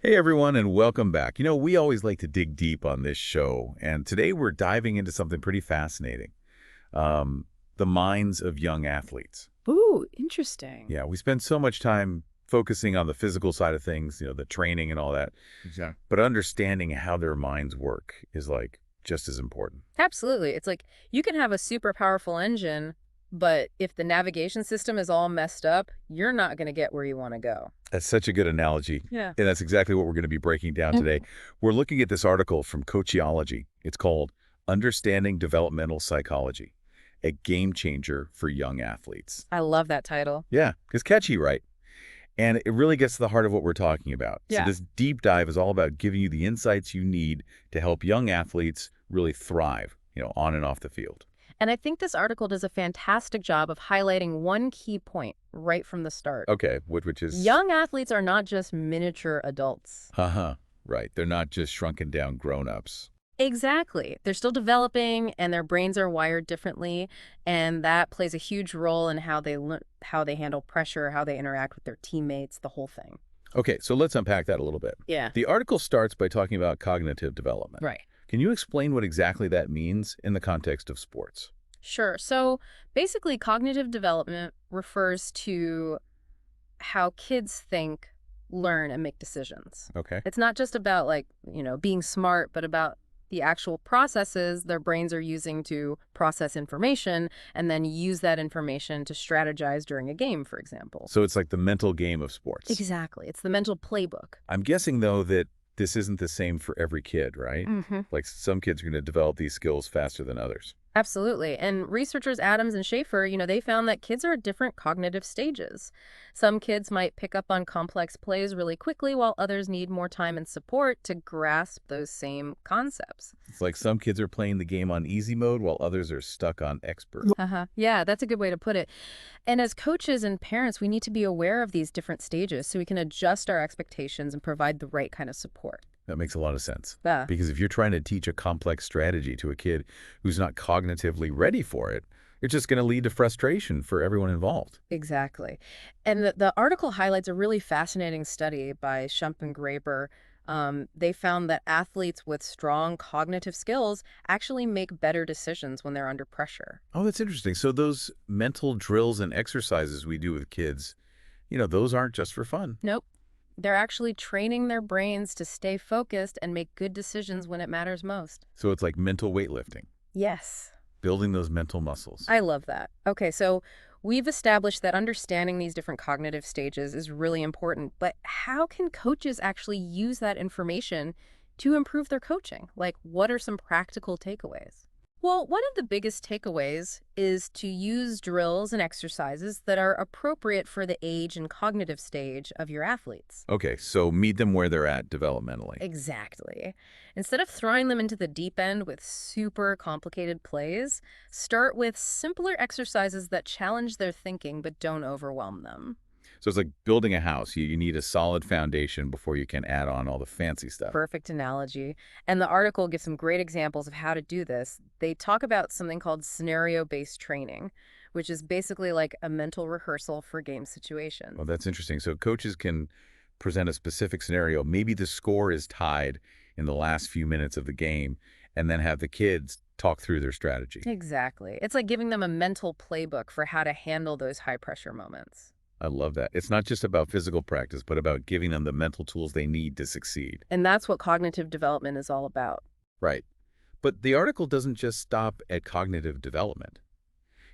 Hey everyone, and welcome back. We always like to dig deep on this show, and today we're diving into something pretty fascinating. Um, the minds of young athletes. Ooh, interesting. Yeah, we spend so much time focusing on the physical side of things, the training and all that, Exactly. but understanding how their minds work is like just as important. Absolutely. It's like you can have a super powerful engine, but if the navigation system is all messed up, you're not going to get where you want to go. That's such a good analogy, Yeah. and that's exactly what we're going to be breaking down today. Mhm. We're looking at this article from Coachology. It's called Understanding Developmental Psychology, a game changer for young athletes. I love that title. Yeah, it's catchy, right? And it really gets to the heart of what we're talking about. So Yeah. this deep dive is all about giving you the insights you need to help young athletes really thrive, on and off the field. And I think this article does a fantastic job of highlighting one key point right from the start. Okay, which is, Young athletes are not just miniature adults. haha, right. They're not just shrunken down grown-ups. Exactly. They're still developing and their brains are wired differently, and that plays a huge role in how they handle pressure, how they interact with their teammates, the whole thing. Okay, so let's unpack that a little bit. Yeah. The article starts by talking about cognitive development. Right. Can you explain what exactly that means in the context of sports? Sure. So basically, cognitive development refers to how kids think, learn, and make decisions. Okay. It's not just about being smart, but about the actual processes their brains are using to process information and then use that information to strategize during a game, for example. So it's like the mental game of sports. Exactly. It's the mental playbook. I'm guessing, though, that this isn't the same for every kid, right? Hmm. Like some kids are going to develop these skills faster than others. Absolutely. And researchers Adams and Schaefer, they found that kids are at different cognitive stages. Some kids might pick up on complex plays really quickly, while others need more time and support to grasp those same concepts. It's like some kids are playing the game on easy mode while others are stuck on expert. Uh-huh. Yeah, that's a good way to put it. And as coaches and parents, we need to be aware of these different stages so we can adjust our expectations and provide the right kind of support. That makes a lot of sense. Yeah. Because if you're trying to teach a complex strategy to a kid who's not cognitively ready for it, it's just going to lead to frustration for everyone involved. Exactly. And the article highlights a really fascinating study by Shump and Graeber. They found that athletes with strong cognitive skills actually make better decisions when they're under pressure. Oh, that's interesting. So those mental drills and exercises we do with kids, those aren't just for fun. Nope. They're actually training their brains to stay focused and make good decisions when it matters most. So it's like mental weightlifting, Yes. building those mental muscles. I love that. Okay, so we've established that understanding these different cognitive stages is really important, but how can coaches actually use that information to improve their coaching? Like, what are some practical takeaways? Well, one of the biggest takeaways is to use drills and exercises that are appropriate for the age and cognitive stage of your athletes. Okay, so meet them where they're at developmentally. Exactly. Instead of throwing them into the deep end with super complicated plays, start with simpler exercises that challenge their thinking but don't overwhelm them. So it's like building a house. You need a solid foundation before you can add on all the fancy stuff. Perfect analogy. And the article gives some great examples of how to do this. They talk about something called scenario-based training, which is basically like a mental rehearsal for game situations. Well, that's interesting. So coaches can present a specific scenario. Maybe the score is tied in the last few minutes of the game, and then have the kids talk through their strategy. Exactly. It's like giving them a mental playbook for how to handle those high-pressure moments. I love that. It's not just about physical practice, but about giving them the mental tools they need to succeed. And that's what cognitive development is all about. Right. But the article doesn't just stop at cognitive development.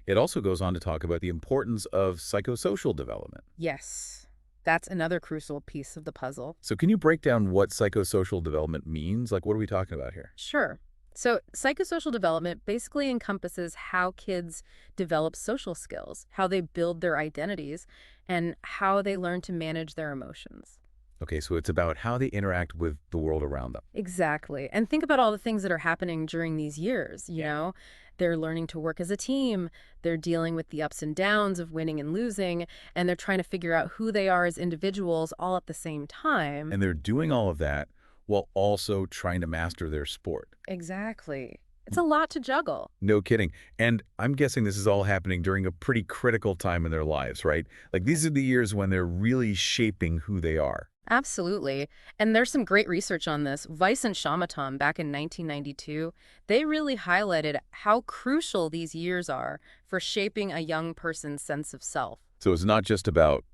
It also goes on to talk about the importance of psychosocial development. Yes, that's another crucial piece of the puzzle. So can you break down what psychosocial development means? Like, what are we talking about here? Sure. So, psychosocial development basically encompasses how kids develop social skills, how they build their identities, and how they learn to manage their emotions. Okay, so it's about how they interact with the world around them. Exactly. And think about all the things that are happening during these years, you know? They're learning to work as a team, they're dealing with the ups and downs of winning and losing, and they're trying to figure out who they are as individuals all at the same time. And they're doing all of that while also trying to master their sport. Exactly. It's a lot to juggle. No kidding. And I'm guessing this is all happening during a pretty critical time in their lives, right? Like these are the years when they're really shaping who they are. Absolutely. And there's some great research on this. Weiss and Shamatam back in 1992, they really highlighted how crucial these years are for shaping a young person's sense of self. So it's not just about,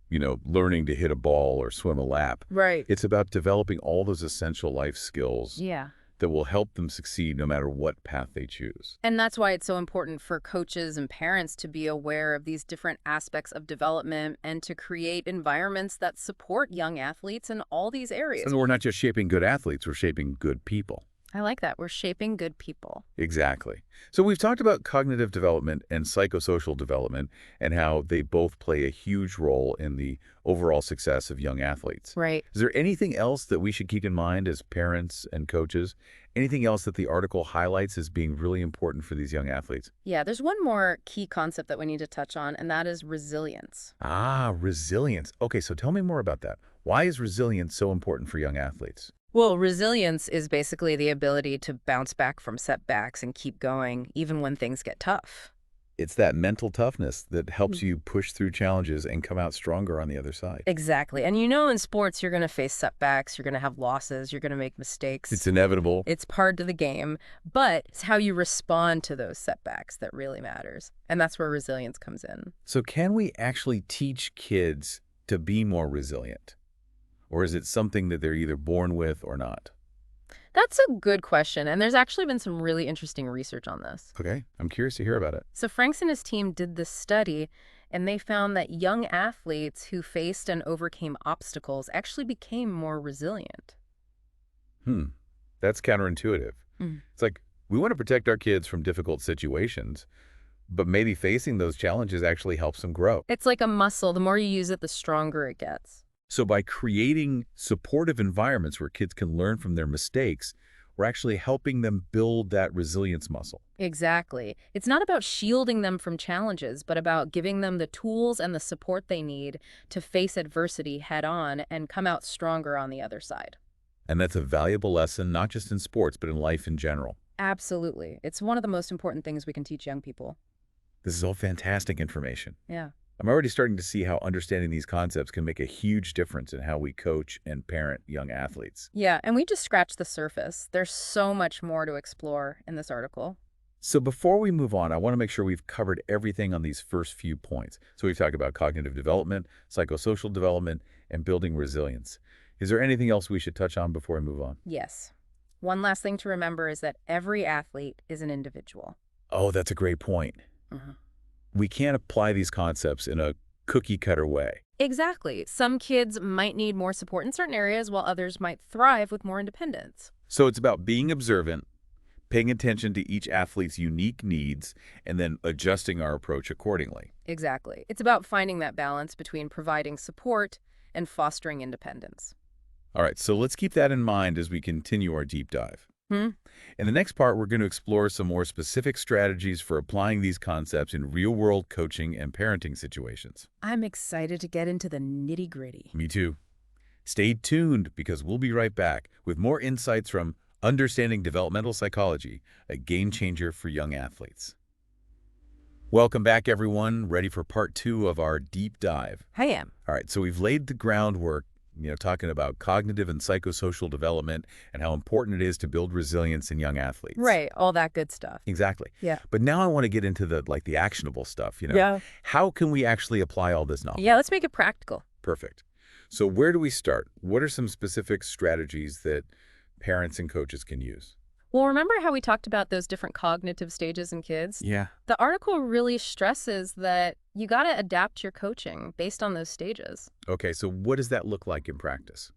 learning to hit a ball or swim a lap. Right. It's about developing all those essential life skills Yeah. that will help them succeed no matter what path they choose. And that's why it's so important for coaches and parents to be aware of these different aspects of development and to create environments that support young athletes in all these areas. So we're not just shaping good athletes, we're shaping good people. I like that. We're shaping good people. Exactly. So we've talked about cognitive development and psychosocial development and how they both play a huge role in the overall success of young athletes. Right. Is there anything else that we should keep in mind as parents and coaches? Anything else that the article highlights as being really important for these young athletes? Yeah, there's one more key concept that we need to touch on, and that is resilience. Ah, resilience. Okay, so tell me more about that. Why is resilience so important for young athletes? Well, resilience is basically the ability to bounce back from setbacks and keep going, even when things get tough. It's that mental toughness that helps you push through challenges and come out stronger on the other side. Exactly. And in sports, you're going to face setbacks, you're going to have losses, you're going to make mistakes. It's inevitable. It's part of the game, but it's how you respond to those setbacks that really matters. And that's where resilience comes in. So can we actually teach kids to be more resilient? Or is it something that they're either born with or not? That's a good question, and there's actually been some really interesting research on this. Okay, I'm curious to hear about it. So Franks and his team did this study, and they found that young athletes who faced and overcame obstacles actually became more resilient. That's counterintuitive. Mm. It's like we want to protect our kids from difficult situations, but maybe facing those challenges actually helps them grow. It's like a muscle. The more you use it, the stronger it gets. So by creating supportive environments where kids can learn from their mistakes, we're actually helping them build that resilience muscle. Exactly. It's not about shielding them from challenges, but about giving them the tools and the support they need to face adversity head on and come out stronger on the other side. And that's a valuable lesson, not just in sports, but in life in general. Absolutely. It's one of the most important things we can teach young people. This is all fantastic information. Yeah. I'm already starting to see how understanding these concepts can make a huge difference in how we coach and parent young athletes. Yeah, and we just scratched the surface. There's so much more to explore in this article. So before we move on, I want to make sure we've covered everything on these first few points. So we've talked about cognitive development, psychosocial development, and building resilience. Is there anything else we should touch on before we move on? Yes. One last thing to remember is that every athlete is an individual. Oh, that's a great point. Mhm. We can't apply these concepts in a cookie-cutter way. Exactly. Some kids might need more support in certain areas, while others might thrive with more independence. So it's about being observant, paying attention to each athlete's unique needs, and then adjusting our approach accordingly. Exactly. It's about finding that balance between providing support and fostering independence. All right, so let's keep that in mind as we continue our deep dive. Hmm? In the next part, we're going to explore some more specific strategies for applying these concepts in real-world coaching and parenting situations. I'm excited to get into the nitty-gritty. Me too. Stay tuned because we'll be right back with more insights from Understanding Developmental Psychology, a game changer for young athletes. Welcome back, everyone. Ready for part 2 of our deep dive. I am. All right, so we've laid the groundwork, talking about cognitive and psychosocial development and how important it is to build resilience in young athletes. Right. All that good stuff. Exactly. Yeah. But now I want to get into the actionable stuff, Yeah. How can we actually apply all this knowledge? Yeah, let's make it practical. Perfect. So where do we start? What are some specific strategies that parents and coaches can use? Well, remember how we talked about those different cognitive stages in kids? Yeah. The article really stresses that you got to adapt your coaching based on those stages. Okay, so what does that look like in practice?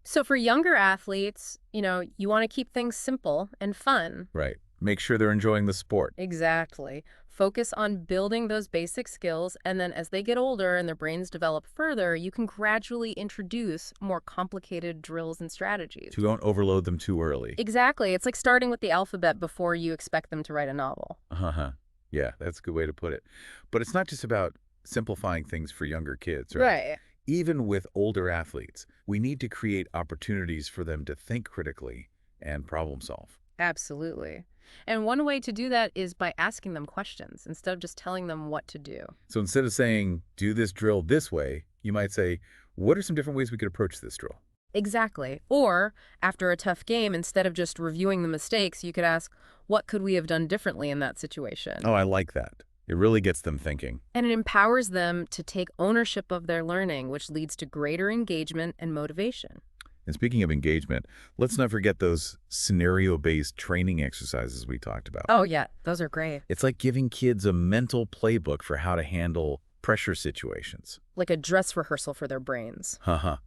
So for younger athletes, you want to keep things simple and fun. Right. Make sure they're enjoying the sport. Exactly. Focus on building those basic skills, and then as they get older and their brains develop further, you can gradually introduce more complicated drills and strategies. So don't overload them too early. Exactly. It's like starting with the alphabet before you expect them to write a novel. Uh-huh. Yeah, that's a good way to put it. But it's not just about simplifying things for younger kids, right? Right. Even with older athletes, we need to create opportunities for them to think critically and problem solve. Absolutely. And one way to do that is by asking them questions instead of just telling them what to do. So instead of saying, do this drill this way, you might say, what are some different ways we could approach this drill? Exactly. Or, after a tough game, instead of just reviewing the mistakes, you could ask, what could we have done differently in that situation? Oh, I like that. It really gets them thinking. And it empowers them to take ownership of their learning, which leads to greater engagement and motivation. And speaking of engagement, let's not forget those scenario-based training exercises we talked about. Oh, yeah, those are great. It's like giving kids a mental playbook for how to handle pressure situations. Like a dress rehearsal for their brains. Haha.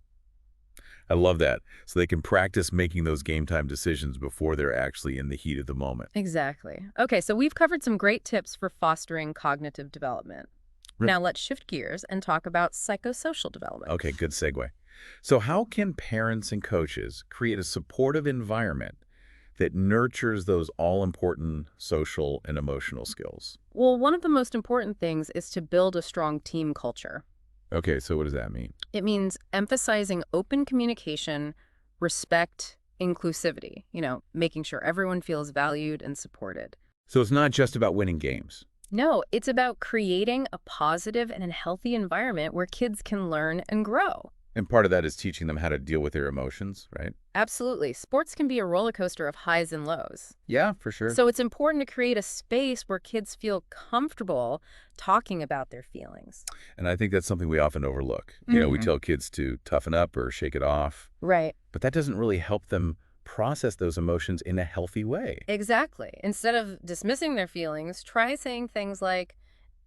I love that. So they can practice making those game time decisions before they're actually in the heat of the moment. Exactly. Okay, so we've covered some great tips for fostering cognitive development. Right. Now let's shift gears and talk about psychosocial development. Okay, good segue. So how can parents and coaches create a supportive environment that nurtures those all-important social and emotional skills? Well, one of the most important things is to build a strong team culture. Okay, so what does that mean? It means emphasizing open communication, respect, inclusivity, making sure everyone feels valued and supported. So it's not just about winning games. No, it's about creating a positive and a healthy environment where kids can learn and grow. And part of that is teaching them how to deal with their emotions, right? Absolutely. Sports can be a roller coaster of highs and lows. Yeah, for sure. So it's important to create a space where kids feel comfortable talking about their feelings. And I think that's something we often overlook. You know, we Mhm. tell kids to toughen up or shake it off, Right. but that doesn't really help them process those emotions in a healthy way. Exactly. Instead of dismissing their feelings, try saying things like,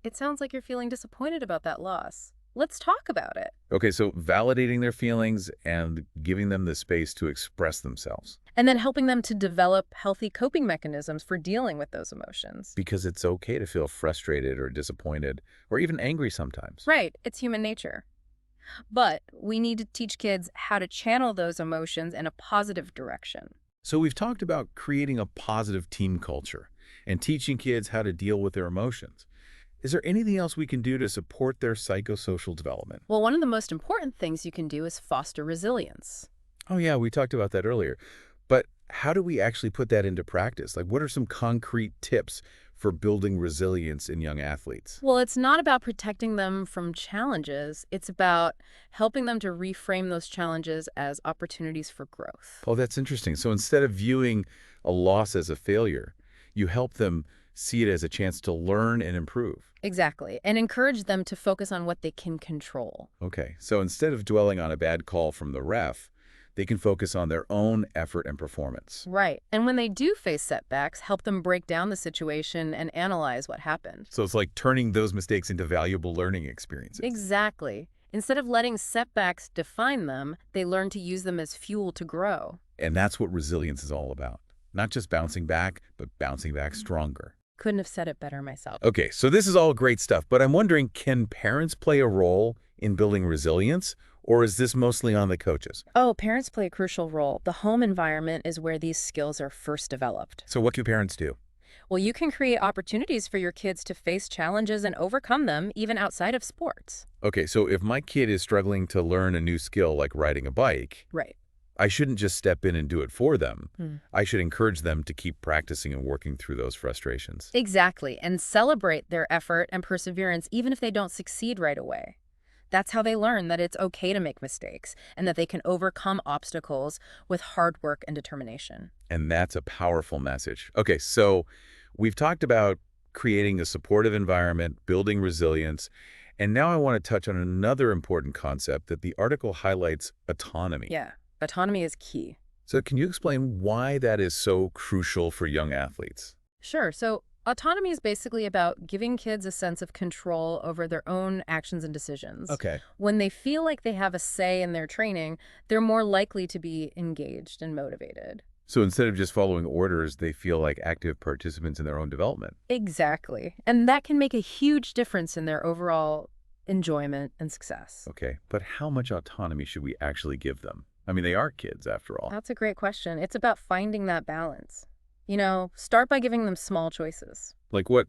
"It sounds like you're feeling disappointed about that loss. Let's talk about it." Okay, so validating their feelings and giving them the space to express themselves. And then helping them to develop healthy coping mechanisms for dealing with those emotions. Because it's okay to feel frustrated or disappointed or even angry sometimes. Right. It's human nature. But we need to teach kids how to channel those emotions in a positive direction. So we've talked about creating a positive team culture and teaching kids how to deal with their emotions. Is there anything else we can do to support their psychosocial development? Well, one of the most important things you can do is foster resilience. Oh yeah, we talked about that earlier. But how do we actually put that into practice? Like, what are some concrete tips for building resilience in young athletes? Well, it's not about protecting them from challenges. It's about helping them to reframe those challenges as opportunities for growth. Oh, that's interesting. So instead of viewing a loss as a failure, you help them see it as a chance to learn and improve. Exactly. And encourage them to focus on what they can control. Okay, so instead of dwelling on a bad call from the ref, they can focus on their own effort and performance. Right. And when they do face setbacks, help them break down the situation and analyze what happened. So it's like turning those mistakes into valuable learning experiences. Exactly. Instead of letting setbacks define them, they learn to use them as fuel to grow. And that's what resilience is all about. Not just bouncing back, but bouncing back stronger. Couldn't have said it better myself. Okay, so this is all great stuff, but I'm wondering, can parents play a role in building resilience, or is this mostly on the coaches? Oh, parents play a crucial role. The home environment is where these skills are first developed. So what can parents do? Well, you can create opportunities for your kids to face challenges and overcome them, even outside of sports. Okay, so if my kid is struggling to learn a new skill like riding a bike, Right. I shouldn't just step in and do it for them. Hmm. I should encourage them to keep practicing and working through those frustrations. Exactly. And celebrate their effort and perseverance, even if they don't succeed right away. That's how they learn that it's okay to make mistakes and that they can overcome obstacles with hard work and determination. And that's a powerful message. Okay, so we've talked about creating a supportive environment, building resilience, and now I want to touch on another important concept that the article highlights: autonomy. Yeah, autonomy is key. So can you explain why that is so crucial for young athletes? Sure. So autonomy is basically about giving kids a sense of control over their own actions and decisions. Okay. When they feel like they have a say in their training, they're more likely to be engaged and motivated. So instead of just following orders, they feel like active participants in their own development. Exactly. And that can make a huge difference in their overall enjoyment and success. Okay, but how much autonomy should we actually give them? I mean, they are kids after all. That's a great question. It's about finding that balance. Start by giving them small choices. Like what?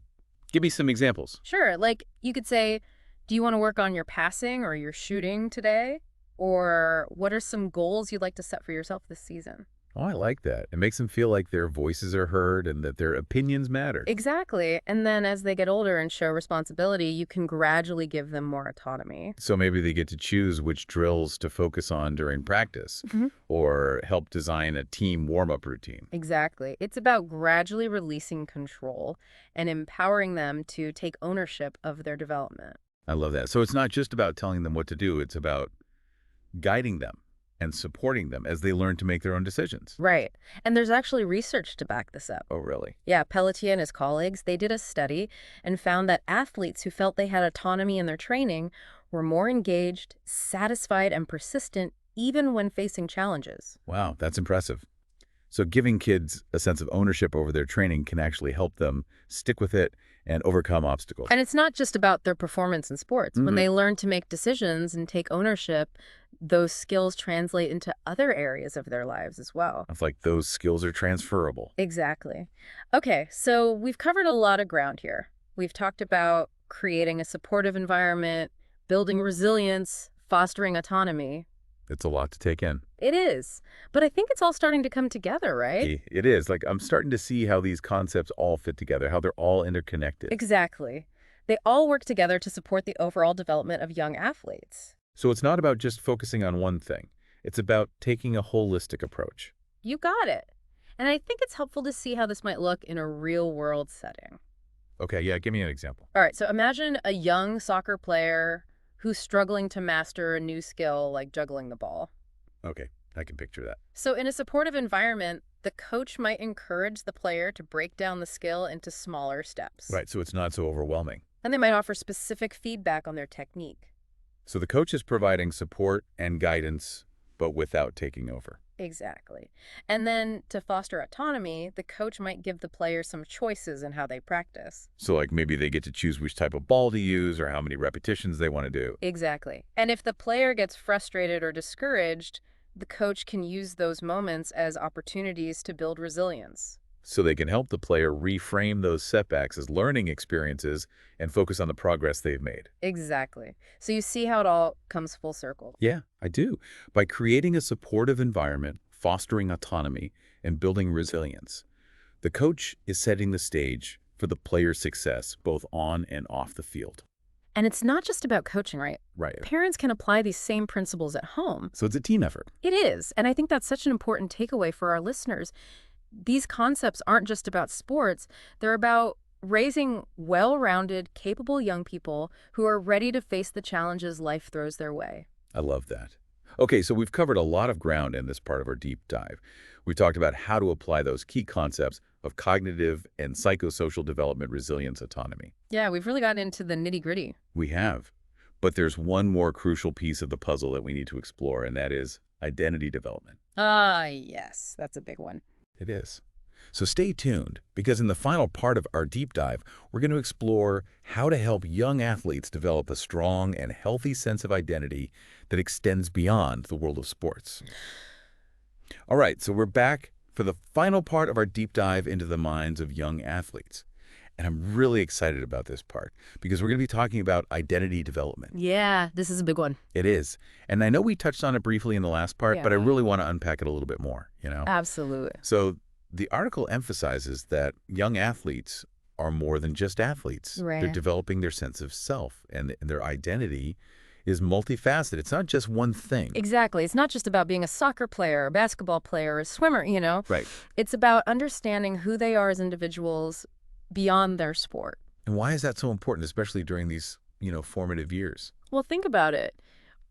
Give me some examples. Sure, like you could say, do you want to work on your passing or your shooting today? Or what are some goals you'd like to set for yourself this season? Oh, I like that. It makes them feel like their voices are heard and that their opinions matter. Exactly. And then as they get older and show responsibility, you can gradually give them more autonomy. So maybe they get to choose which drills to focus on during practice Mhm. or help design a team warm-up routine. Exactly. It's about gradually releasing control and empowering them to take ownership of their development. I love that. So it's not just about telling them what to do. It's about guiding them and supporting them as they learn to make their own decisions. Right. And there's actually research to back this up. Oh, really? Yeah, Pelletier and his colleagues, they did a study and found that athletes who felt they had autonomy in their training were more engaged, satisfied, and persistent even when facing challenges. Wow, that's impressive. So giving kids a sense of ownership over their training can actually help them stick with it and overcome obstacles. And it's not just about their performance in sports. When Mhm. they learn to make decisions and take ownership, those skills translate into other areas of their lives as well. It's like those skills are transferable. Exactly. Okay, so we've covered a lot of ground here. We've talked about creating a supportive environment, building resilience, fostering autonomy. It's a lot to take in. It is. But I think it's all starting to come together, right? It is. Like, I'm starting to see how these concepts all fit together, how they're all interconnected. Exactly. They all work together to support the overall development of young athletes. So it's not about just focusing on one thing. It's about taking a holistic approach. You got it. And I think it's helpful to see how this might look in a real-world setting. Okay, yeah, give me an example. All right, so imagine a young soccer player who's struggling to master a new skill like juggling the ball. Okay, I can picture that. So in a supportive environment, the coach might encourage the player to break down the skill into smaller steps. Right, so it's not so overwhelming. And they might offer specific feedback on their technique. So the coach is providing support and guidance, but without taking over. Exactly. And then to foster autonomy, the coach might give the player some choices in how they practice. So like maybe they get to choose which type of ball to use or how many repetitions they want to do. Exactly. And if the player gets frustrated or discouraged, the coach can use those moments as opportunities to build resilience. So they can help the player reframe those setbacks as learning experiences and focus on the progress they've made. Exactly. So you see how it all comes full circle. Yeah, I do. By creating a supportive environment, fostering autonomy, and building resilience, the coach is setting the stage for the player's success both on and off the field. And it's not just about coaching, right? Right. Parents can apply these same principles at home. So it's a team effort. It is. And I think that's such an important takeaway for our listeners. These concepts aren't just about sports. They're about raising well-rounded, capable young people who are ready to face the challenges life throws their way. I love that. Okay, so we've covered a lot of ground in this part of our deep dive. We talked about how to apply those key concepts of cognitive and psychosocial development, resilience, autonomy. Yeah, we've really gotten into the nitty-gritty. We have. But there's one more crucial piece of the puzzle that we need to explore, and that is identity development. Ah, yes, that's a big one. It is. So stay tuned, because in the final part of our deep dive, we're going to explore how to help young athletes develop a strong and healthy sense of identity that extends beyond the world of sports. All right, so we're back for the final part of our deep dive into the minds of young athletes. And I'm really excited about this part because we're going to be talking about identity development. Yeah, this is a big one. It is. And I know we touched on it briefly in the last part, but I Yeah. really want to unpack it a little bit more, Absolutely. So the article emphasizes that young athletes are more than just athletes. They're Right. developing their sense of self, and their identity is multifaceted. It's not just one thing. Exactly. It's not just about being a soccer player, a basketball player, a swimmer. Right. It's about understanding who they are as individuals beyond their sport. And why is that so important, especially during these, formative years? Well, think about it.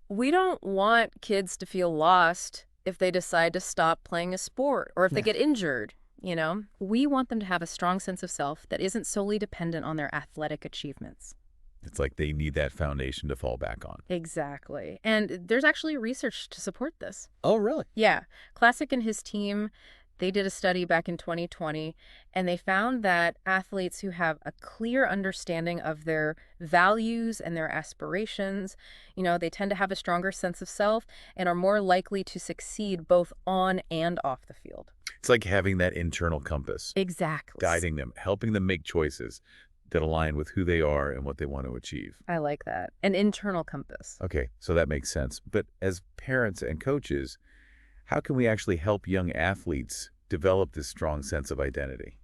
We don't want kids to feel lost if they decide to stop playing a sport or if they Yeah. get injured. We want them to have a strong sense of self that isn't solely dependent on their athletic achievements. It's like they need that foundation to fall back on. Exactly. And there's actually research to support this. Oh, really? Yeah. Classic and his team, they did a study back in 2020, and they found that athletes who have a clear understanding of their values and their aspirations, they tend to have a stronger sense of self and are more likely to succeed both on and off the field. It's like having that internal compass, Exactly. guiding them, helping them make choices that align with who they are and what they want to achieve. I like that. An internal compass. Okay, so that makes sense. But as parents and coaches, How can we actually help young athletes develop this strong sense of identity?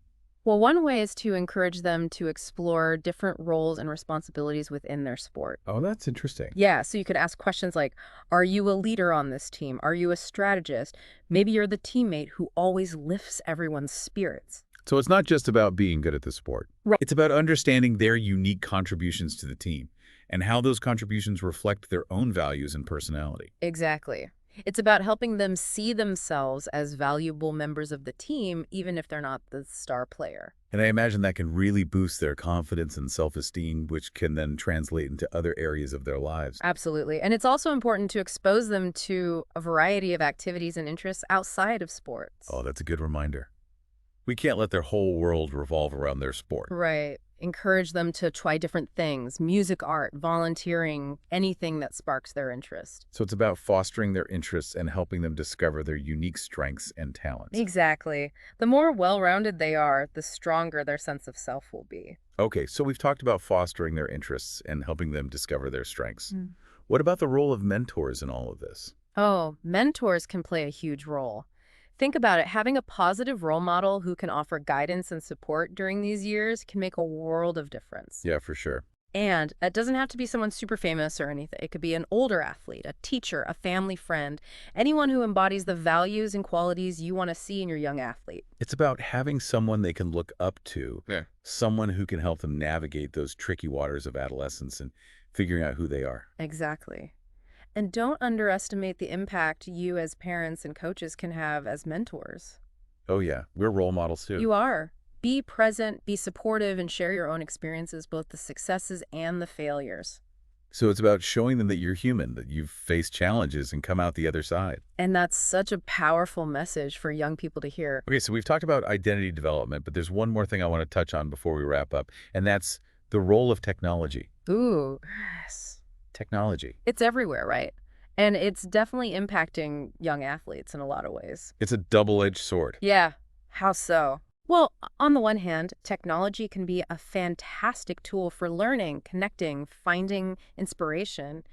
Well, one way is to encourage them to explore different roles and responsibilities within their sport. Oh, that's interesting. Yeah, so you could ask questions like, are you a leader on this team? Are you a strategist? Maybe you're the teammate who always lifts everyone's spirits. So it's not just about being good at the sport. Right. It's about understanding their unique contributions to the team and how those contributions reflect their own values and personality. Exactly. It's about helping them see themselves as valuable members of the team, even if they're not the star player. And I imagine that can really boost their confidence and self-esteem, which can then translate into other areas of their lives. Absolutely. And it's also important to expose them to a variety of activities and interests outside of sports. Oh, that's a good reminder. We can't let their whole world revolve around their sport. Right. Encourage them to try different things, music, art, volunteering, anything that sparks their interest. So it's about fostering their interests and helping them discover their unique strengths and talents. Exactly. The more well-rounded they are, the stronger their sense of self will be. Okay, so we've talked about fostering their interests and helping them discover their strengths. Mm. What about the role of mentors in all of this? Oh, mentors can play a huge role. Think about it. Having a positive role model who can offer guidance and support during these years can make a world of difference. Yeah, for sure. And it doesn't have to be someone super famous or anything. It could be an older athlete, a teacher, a family friend, anyone who embodies the values and qualities you want to see in your young athlete. It's about having someone they can look up to, someone who can help them navigate those tricky waters of adolescence and figuring out who they are. Exactly. And don't underestimate the impact you as parents and coaches can have as mentors. Oh yeah, we're role models too. You are. Be present, be supportive, and share your own experiences, both the successes and the failures. So it's about showing them that you're human, that you've faced challenges and come out the other side. And that's such a powerful message for young people to hear. Okay, so we've talked about identity development, but there's one more thing I want to touch on before we wrap up, and that's the role of technology. Ooh, yes. Technology. It's everywhere, right? And it's definitely impacting young athletes in a lot of ways. It's a double-edged sword. Yeah, how so? Well, on the one hand, technology can be a fantastic tool for learning, connecting, finding inspiration.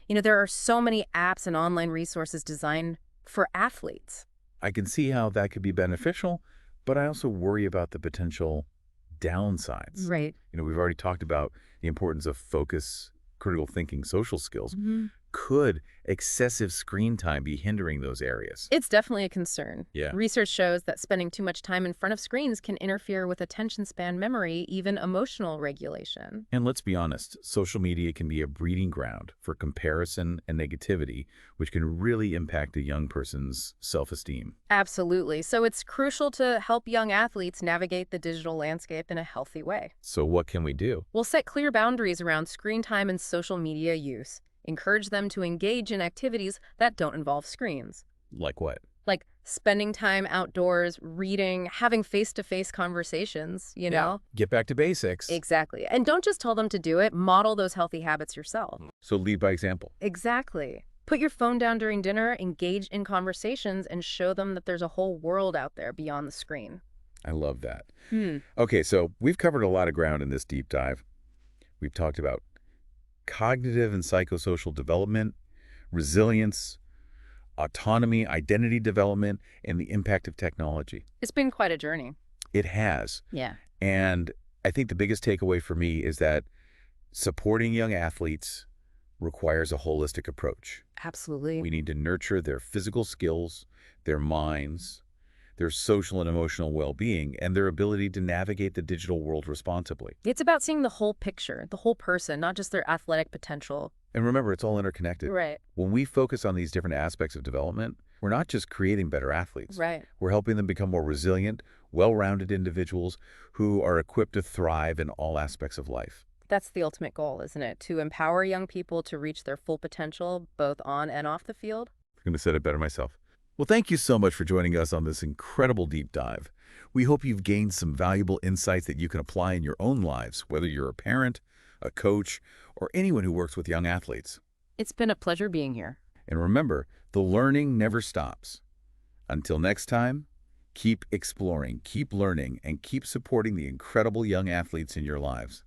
There are so many apps and online resources designed for athletes. I can see how that could be beneficial, but I also worry about the potential downsides. Right. We've already talked about the importance of focus, critical thinking, social skills. Mm-hmm. Could excessive screen time be hindering those areas? It's definitely a concern. Yeah. Research shows that spending too much time in front of screens can interfere with attention span, memory, even emotional regulation. And let's be honest, social media can be a breeding ground for comparison and negativity, which can really impact a young person's self-esteem. Absolutely. So it's crucial to help young athletes navigate the digital landscape in a healthy way. So what can we do? We'll set clear boundaries around screen time and social media use. Encourage them to engage in activities that don't involve screens. Like what? Like spending time outdoors, reading, having face-to-face conversations, you know? Get back to basics. Exactly. And don't just tell them to do it, model those healthy habits yourself. So lead by example. Exactly. Put your phone down during dinner, engage in conversations, and show them that there's a whole world out there beyond the screen. I love that. Okay, so we've covered a lot of ground in this deep dive. We've talked about cognitive and psychosocial development, resilience, autonomy, identity development, and the impact of technology. It's been quite a journey. It has. Yeah. And I think the biggest takeaway for me is that supporting young athletes requires a holistic approach. Absolutely. We need to nurture their physical skills, their minds, their social and emotional well-being, and their ability to navigate the digital world responsibly. It's about seeing the whole picture, the whole person, not just their athletic potential. And remember, it's all interconnected. Right. When we focus on these different aspects of development, we're not just creating better athletes. Right. We're helping them become more resilient, well-rounded individuals who are equipped to thrive in all aspects of life. That's the ultimate goal, isn't it? To empower young people to reach their full potential, both on and off the field. I couldn't have said it better myself. Well, thank you so much for joining us on this incredible deep dive. We hope you've gained some valuable insights that you can apply in your own lives, whether you're a parent, a coach, or anyone who works with young athletes. It's been a pleasure being here. And remember, the learning never stops. Until next time, keep exploring, keep learning, and keep supporting the incredible young athletes in your lives.